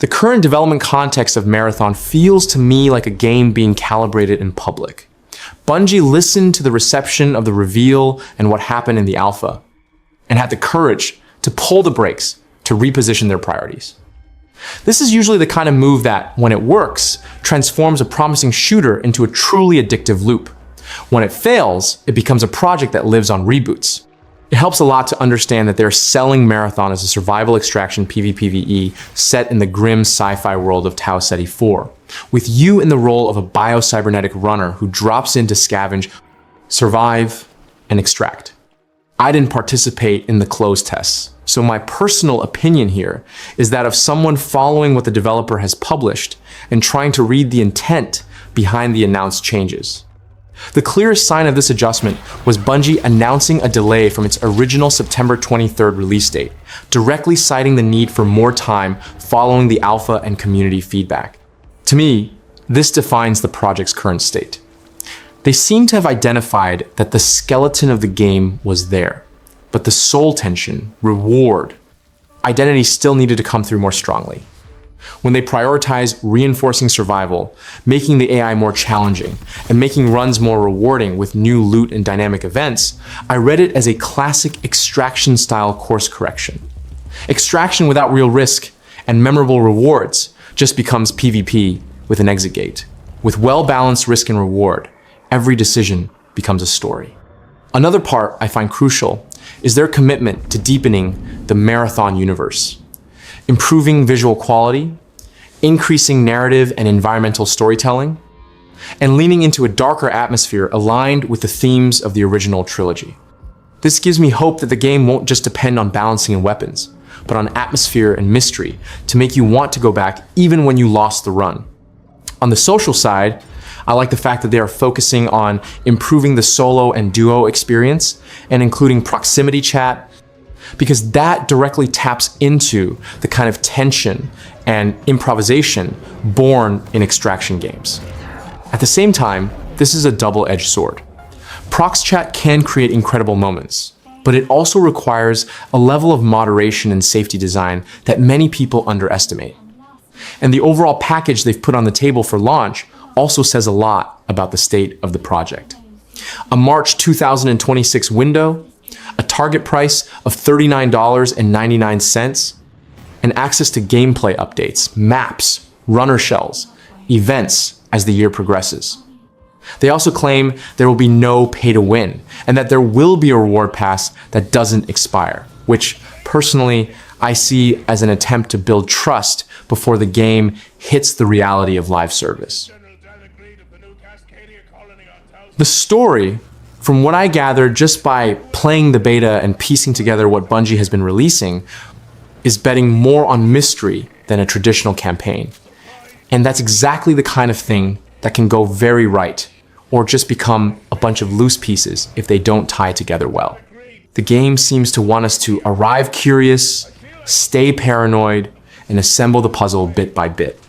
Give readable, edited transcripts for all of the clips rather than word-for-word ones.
The current development context of Marathon feels to me like a game being calibrated in public. Bungie listened to the reception of the reveal and what happened in the alpha, and had the courage to pull the brakes to reposition their priorities. This is usually the kind of move that, when it works, transforms a promising shooter into a truly addictive loop. When it fails, it becomes a project that lives on reboots. It helps a lot to understand that they're selling Marathon as a survival extraction PvPvE set in the grim sci-fi world of Tau Ceti 4, with you in the role of a biocybernetic runner who drops in to scavenge, survive, and extract. I didn't participate in the closed tests, so my personal opinion here is that of someone following what the developer has published and trying to read the intent behind the announced changes. The clearest sign of this adjustment was Bungie announcing a delay from its original September 23rd release date, directly citing the need for more time following the alpha and community feedback. To me, this defines the project's current state. They seem to have identified that the skeleton of the game was there, but the soul tension, reward, identity still needed to come through more strongly. When they prioritize reinforcing survival, making the AI more challenging, and making runs more rewarding with new loot and dynamic events, I read it as a classic extraction-style course correction. Extraction without real risk and memorable rewards just becomes PvP with an exit gate. With well-balanced risk and reward, every decision becomes a story. Another part I find crucial is their commitment to deepening the Marathon universe. Improving visual quality, increasing narrative and environmental storytelling, and leaning into a darker atmosphere aligned with the themes of the original trilogy. This gives me hope that the game won't just depend on balancing and weapons, but on atmosphere and mystery to make you want to go back even when you lost the run. On the social side, I like the fact that they are focusing on improving the solo and duo experience and including proximity chat, because that directly taps into the kind of tension and improvisation born in extraction games. At the same time, this is a double-edged sword. Prox chat can create incredible moments, but it also requires a level of moderation and safety design that many people underestimate. And the overall package they've put on the table for launch also says a lot about the state of the project. A March 2026 window, a target price of $39.99, and access to gameplay updates, maps, runner shells, events as the year progresses. They also claim there will be no pay to win, and that there will be a reward pass that doesn't expire, which personally I see as an attempt to build trust before the game hits the reality of live service. The story, from what I gathered just by playing the beta and piecing together what Bungie has been releasing, is betting more on mystery than a traditional campaign. And that's exactly the kind of thing that can go very right, or just become a bunch of loose pieces if they don't tie together well. The game seems to want us to arrive curious, stay paranoid, and assemble the puzzle bit by bit.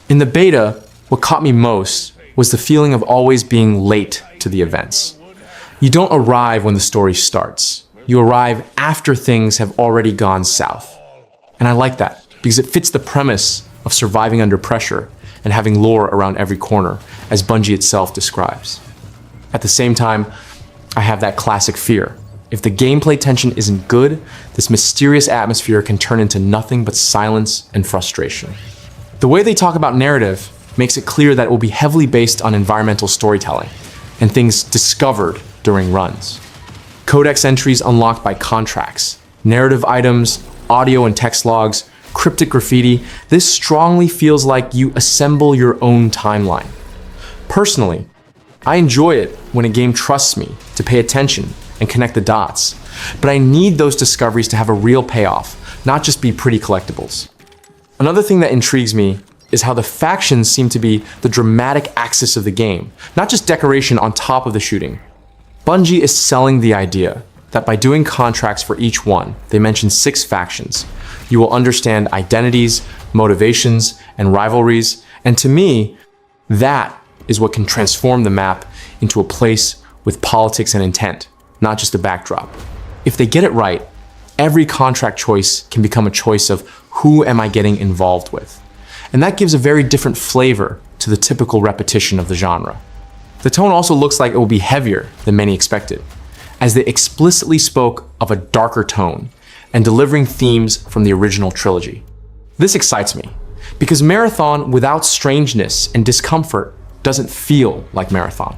In the beta, what caught me most was the feeling of always being late to the events. You don't arrive when the story starts. You arrive after things have already gone south. And I like that because it fits the premise of surviving under pressure and having lore around every corner, as Bungie itself describes. At the same time, I have that classic fear. If the gameplay tension isn't good, this mysterious atmosphere can turn into nothing but silence and frustration. The way they talk about narrative makes it clear that it will be heavily based on environmental storytelling and things discovered during runs. Codex entries unlocked by contracts, narrative items, audio and text logs, cryptic graffiti. This strongly feels like you assemble your own timeline. Personally, I enjoy it when a game trusts me to pay attention and connect the dots, but I need those discoveries to have a real payoff, not just be pretty collectibles. Another thing that intrigues me is how the factions seem to be the dramatic axis of the game, not just decoration on top of the shooting. Bungie is selling the idea that by doing contracts for each one, they mention 6 factions, you will understand identities, motivations, and rivalries, and to me, that is what can transform the map into a place with politics and intent, not just a backdrop. If they get it right, every contract choice can become a choice of who am I getting involved with. and that gives a very different flavor to the typical repetition of the genre. The tone also looks like it will be heavier than many expected, as they explicitly spoke of a darker tone and delivering themes from the original trilogy. This excites me, because Marathon without strangeness and discomfort doesn't feel like Marathon.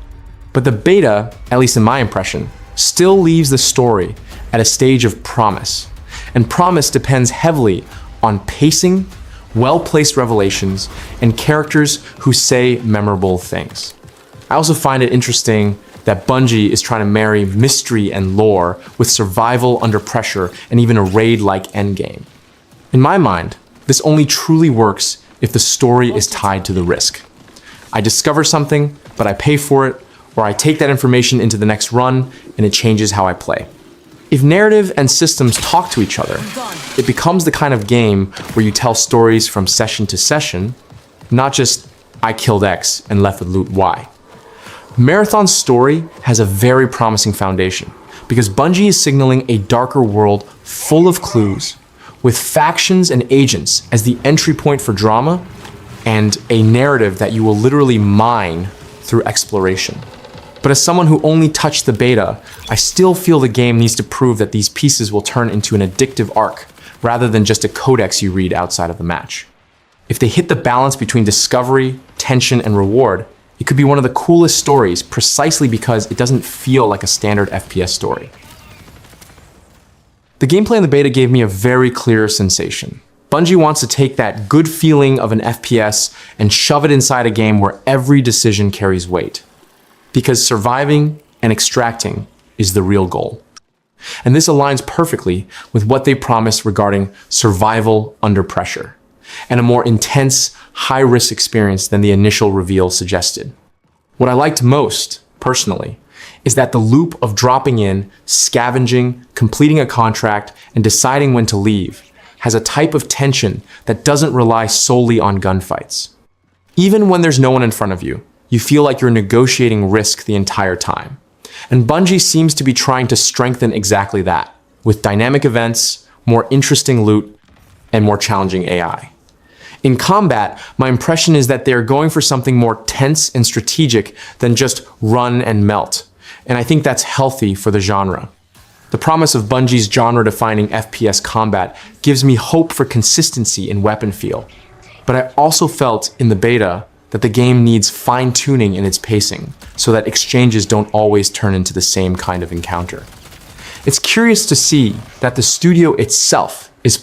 But the beta, at least in my impression, still leaves the story at a stage of promise, and promise depends heavily on pacing, well-placed revelations, and characters who say memorable things. I also find it interesting that Bungie is trying to marry mystery and lore with survival under pressure and even a raid-like endgame. In my mind, this only truly works if the story is tied to the risk. I discover something, but I pay for it, or I take that information into the next run and it changes how I play. If narrative and systems talk to each other, it becomes the kind of game where you tell stories from session to session, not just I killed X and left with loot Y. Marathon's story has a very promising foundation because Bungie is signaling a darker world full of clues, with factions and agents as the entry point for drama and a narrative that you will literally mine through exploration. But as someone who only touched the beta, I still feel the game needs to prove that these pieces will turn into an addictive arc rather than just a codex you read outside of the match. If they hit the balance between discovery, tension, and reward, it could be one of the coolest stories precisely because it doesn't feel like a standard FPS story. The gameplay in the beta gave me a very clear sensation. Bungie wants to take that good feeling of an FPS and shove it inside a game where every decision carries weight. Because surviving and extracting is the real goal. And this aligns perfectly with what they promised regarding survival under pressure, and a more intense, high-risk experience than the initial reveal suggested. What I liked most, personally, is that the loop of dropping in, scavenging, completing a contract, and deciding when to leave has a type of tension that doesn't rely solely on gunfights. Even when there's no one in front of you, you feel like you're negotiating risk the entire time. And Bungie seems to be trying to strengthen exactly that, with dynamic events, more interesting loot, and more challenging AI. In combat, my impression is that they are going for something more tense and strategic than just run and melt, and I think that's healthy for the genre. The promise of Bungie's genre-defining FPS combat gives me hope for consistency in weapon feel, but I also felt in the beta that the game needs fine-tuning in its pacing so that exchanges don't always turn into the same kind of encounter. It's curious to see that the studio itself is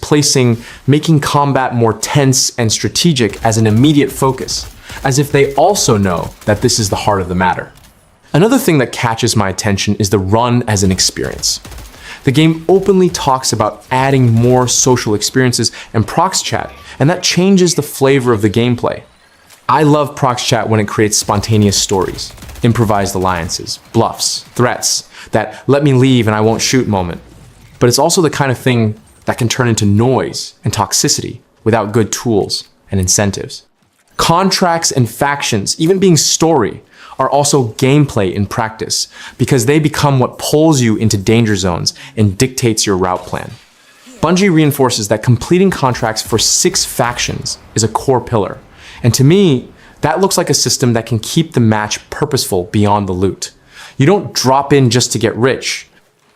making combat more tense and strategic as an immediate focus, as if they also know that this is the heart of the matter. Another thing that catches my attention is the run as an experience. The game openly talks about adding more social experiences and prox chat, and that changes the flavor of the gameplay. I love prox chat when it creates spontaneous stories, improvised alliances, bluffs, threats, that let me leave and I won't shoot moment. But it's also the kind of thing that can turn into noise and toxicity without good tools and incentives. Contracts and factions, even being story, are also gameplay in practice because they become what pulls you into danger zones and dictates your route plan. Bungie reinforces that completing contracts for 6 factions is a core pillar. And to me, that looks like a system that can keep the match purposeful beyond the loot. You don't drop in just to get rich.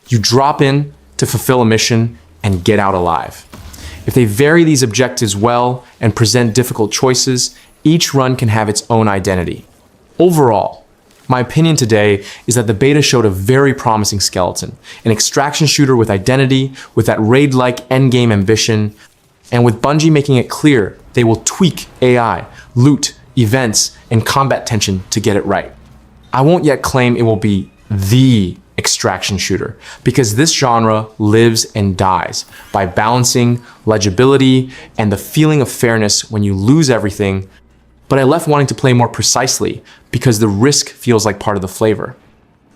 You drop in to fulfill a mission and get out alive. If they vary these objectives well and present difficult choices, each run can have its own identity. Overall, my opinion today is that the beta showed a very promising skeleton, an extraction shooter with identity, with that raid-like endgame ambition, and with Bungie making it clear they will tweak AI, loot, events, and combat tension to get it right. I won't yet claim it will be the extraction shooter, because this genre lives and dies by balancing legibility and the feeling of fairness when you lose everything, but I left wanting to play more precisely because the risk feels like part of the flavor.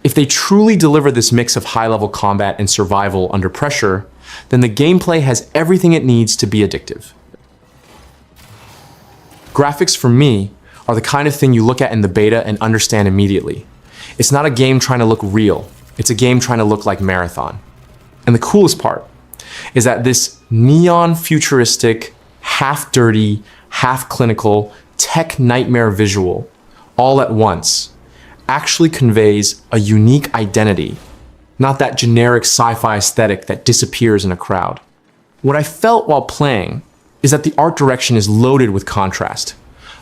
If they truly deliver this mix of high-level combat and survival under pressure, then the gameplay has everything it needs to be addictive. Graphics, for me, are the kind of thing you look at in the beta and understand immediately. It's not a game trying to look real. It's a game trying to look like Marathon. And the coolest part is that this neon futuristic, half dirty, half clinical, tech nightmare visual, all at once, actually conveys a unique identity, not that generic sci-fi aesthetic that disappears in a crowd. What I felt while playing is that the art direction is loaded with contrast.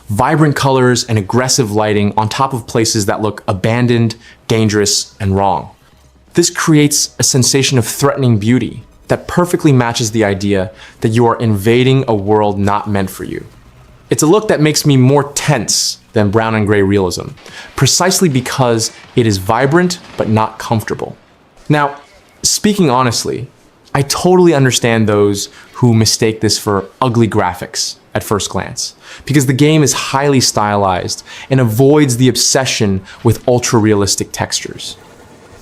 Vibrant colors and aggressive lighting on top of places that look abandoned, dangerous, and wrong. This creates a sensation of threatening beauty that perfectly matches the idea that you are invading a world not meant for you. It's a look that makes me more tense than brown and gray realism, precisely because it is vibrant but not comfortable. Now, speaking honestly, I totally understand those who mistake this for ugly graphics at first glance, because the game is highly stylized and avoids the obsession with ultra-realistic textures.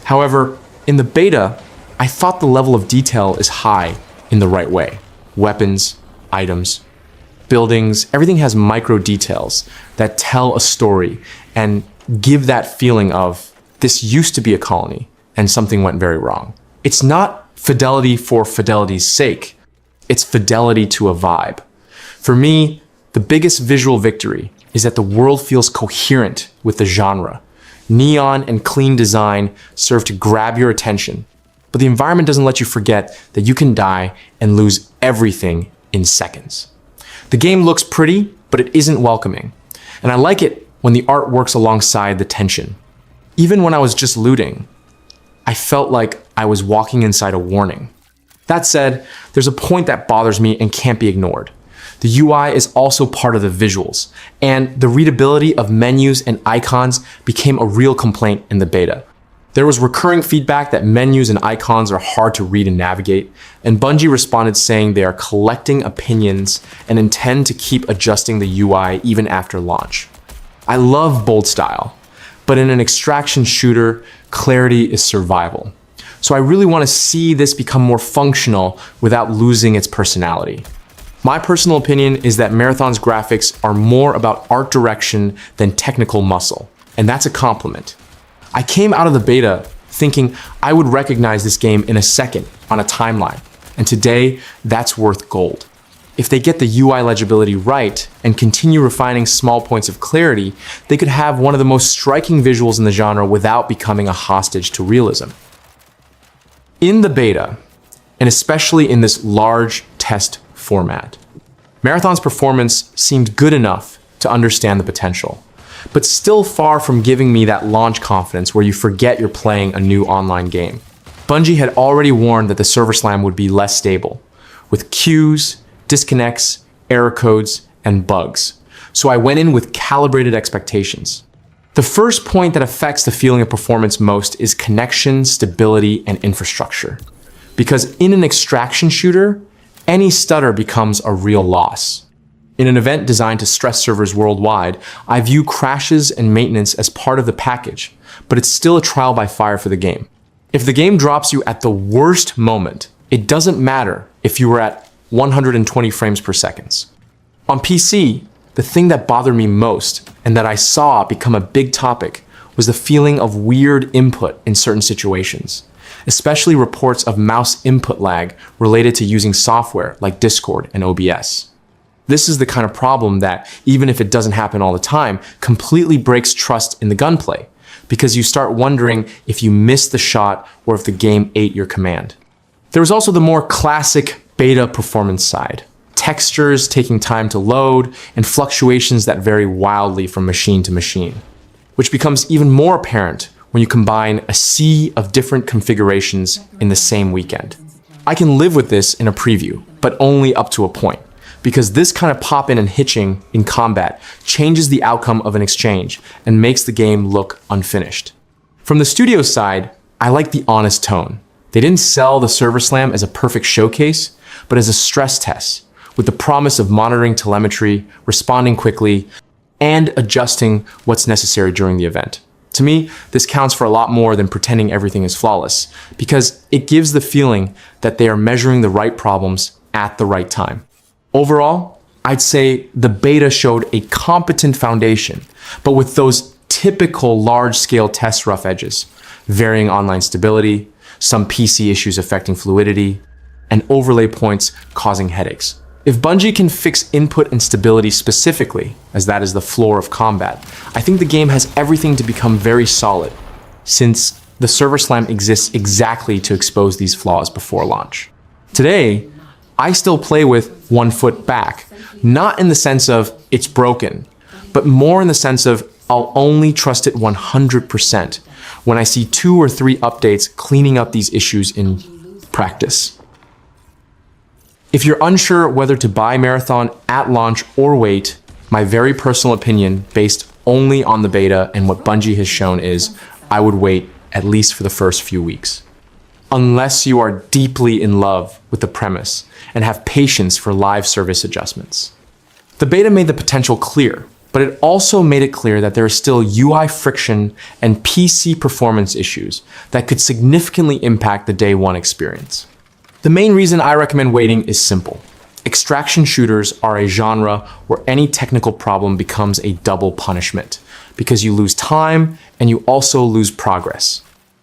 However, in the beta, I thought the level of detail is high in the right way. Weapons, items, buildings, everything has micro details that tell a story and give that feeling of this used to be a colony and something went very wrong. It's not fidelity for fidelity's sake. It's fidelity to a vibe. For me, the biggest visual victory is that the world feels coherent with the genre. Neon and clean design serve to grab your attention, but the environment doesn't let you forget that you can die and lose everything in seconds. The game looks pretty, but it isn't welcoming. And I like it when the art works alongside the tension. Even when I was just looting, I felt like I was walking inside a warning. That said, there's a point that bothers me and can't be ignored. The UI is also part of the visuals, and the readability of menus and icons became a real complaint in the beta. There was recurring feedback that menus and icons are hard to read and navigate, and Bungie responded saying they are collecting opinions and intend to keep adjusting the UI even after launch. I love bold style, but in an extraction shooter, clarity is survival. So I really want to see this become more functional without losing its personality. My personal opinion is that Marathon's graphics are more about art direction than technical muscle, and that's a compliment. I came out of the beta thinking I would recognize this game in a second on a timeline, and today that's worth gold. If they get the UI legibility right and continue refining small points of clarity, they could have one of the most striking visuals in the genre without becoming a hostage to realism. In the beta, and especially in this large test format, Marathon's performance seemed good enough to understand the potential, but still far from giving me that launch confidence where you forget you're playing a new online game. Bungie had already warned that the server slam would be less stable, with queues, disconnects, error codes, and bugs. So I went in with calibrated expectations. The first point that affects the feeling of performance most is connection, stability, and infrastructure. Because in an extraction shooter, any stutter becomes a real loss. In an event designed to stress servers worldwide, I view crashes and maintenance as part of the package, but it's still a trial by fire for the game. If the game drops you at the worst moment, it doesn't matter if you were at 120 frames per second. On PC, the thing that bothered me most, and that I saw become a big topic, was the feeling of weird input in certain situations, especially reports of mouse input lag related to using software like Discord and OBS. This is the kind of problem that, even if it doesn't happen all the time, completely breaks trust in the gunplay, because you start wondering if you missed the shot or if the game ate your command. There was also the more classic beta performance side. Textures taking time to load, and fluctuations that vary wildly from machine to machine, which becomes even more apparent when you combine a sea of different configurations in the same weekend. I can live with this in a preview, but only up to a point, because this kind of pop-in and hitching in combat changes the outcome of an exchange and makes the game look unfinished. From the studio side, I like the honest tone. They didn't sell the server slam as a perfect showcase, but as a stress test, with the promise of monitoring telemetry, responding quickly, and adjusting what's necessary during the event. To me, this counts for a lot more than pretending everything is flawless, because it gives the feeling that they are measuring the right problems at the right time. Overall, I'd say the beta showed a competent foundation, but with those typical large-scale test rough edges, varying online stability, some PC issues affecting fluidity, and overlay points causing headaches. If Bungie can fix input instability specifically, as that is the floor of combat, I think the game has everything to become very solid, since the server slam exists exactly to expose these flaws before launch. Today, I still play with one foot back, not in the sense of it's broken, but more in the sense of I'll only trust it 100% when I see 2 or 3 updates cleaning up these issues in practice. If you're unsure whether to buy Marathon at launch or wait, my very personal opinion, based only on the beta and what Bungie has shown, is I would wait at least for the first few weeks. Unless you are deeply in love with the premise and have patience for live service adjustments. The beta made the potential clear, but it also made it clear that there is still UI friction and PC performance issues that could significantly impact the day one experience. The main reason I recommend waiting is simple. Extraction shooters are a genre where any technical problem becomes a double punishment, because you lose time and you also lose progress.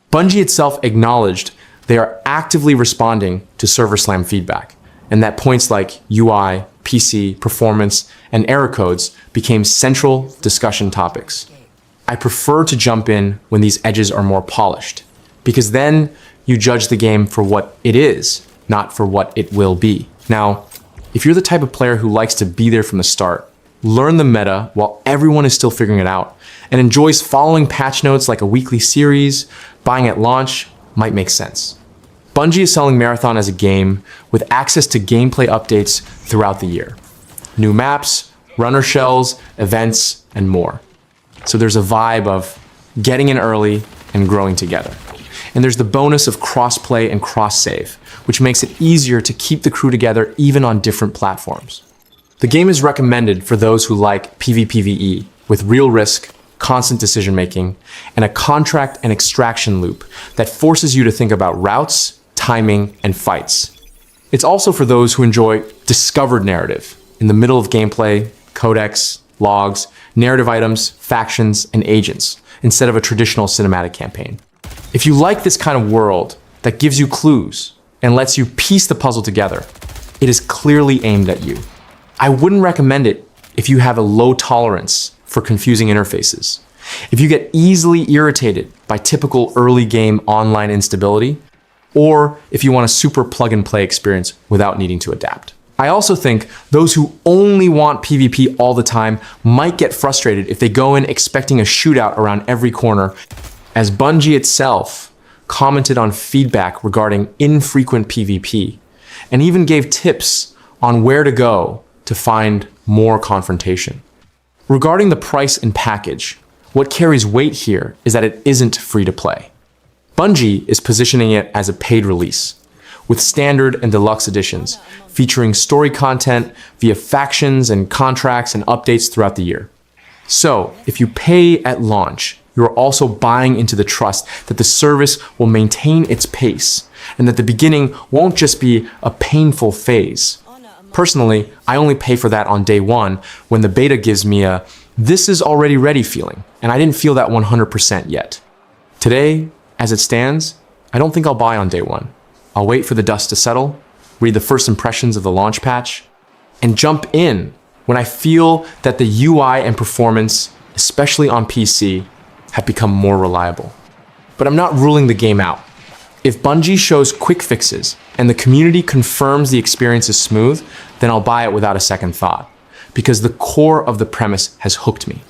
Bungie itself acknowledged they are actively responding to server slam feedback, and that points like UI, PC, performance, and error codes became central discussion topics. I prefer to jump in when these edges are more polished, because then you judge the game for what it is, not for what it will be. Now, if you're the type of player who likes to be there from the start, learn the meta while everyone is still figuring it out, and enjoys following patch notes like a weekly series, buying at launch might make sense. Bungie is selling Marathon as a game with access to gameplay updates throughout the year. New maps, runner shells, events, and more. So there's a vibe of getting in early and growing together. And there's the bonus of cross-play and cross-save, which makes it easier to keep the crew together even on different platforms. The game is recommended for those who like PvPvE, with real risk, constant decision-making, and a contract and extraction loop that forces you to think about routes, timing, and fights. It's also for those who enjoy discovered narrative, in the middle of gameplay, codex, logs, narrative items, factions, and agents, instead of a traditional cinematic campaign. If you like this kind of world that gives you clues and lets you piece the puzzle together, it is clearly aimed at you. I wouldn't recommend it if you have a low tolerance for confusing interfaces. If you get easily irritated by typical early game online instability, or if you want a super plug-and-play experience without needing to adapt. I also think those who only want PvP all the time might get frustrated if they go in expecting a shootout around every corner, as Bungie itself commented on feedback regarding infrequent PvP, and even gave tips on where to go to find more confrontation. Regarding the price and package, what carries weight here is that it isn't free to play. Bungie is positioning it as a paid release, with standard and deluxe editions, featuring story content via factions and contracts and updates throughout the year. So, if you pay at launch, you're also buying into the trust that the service will maintain its pace, and that the beginning won't just be a painful phase. Personally, I only pay for that on day one when the beta gives me a "this is already ready" feeling, and I didn't feel that 100% yet. Today, as it stands, I don't think I'll buy on day one. I'll wait for the dust to settle, read the first impressions of the launch patch, and jump in when I feel that the UI and performance, especially on PC, have become more reliable. But I'm not ruling the game out. If Bungie shows quick fixes and the community confirms the experience is smooth, then I'll buy it without a second thought, because the core of the premise has hooked me.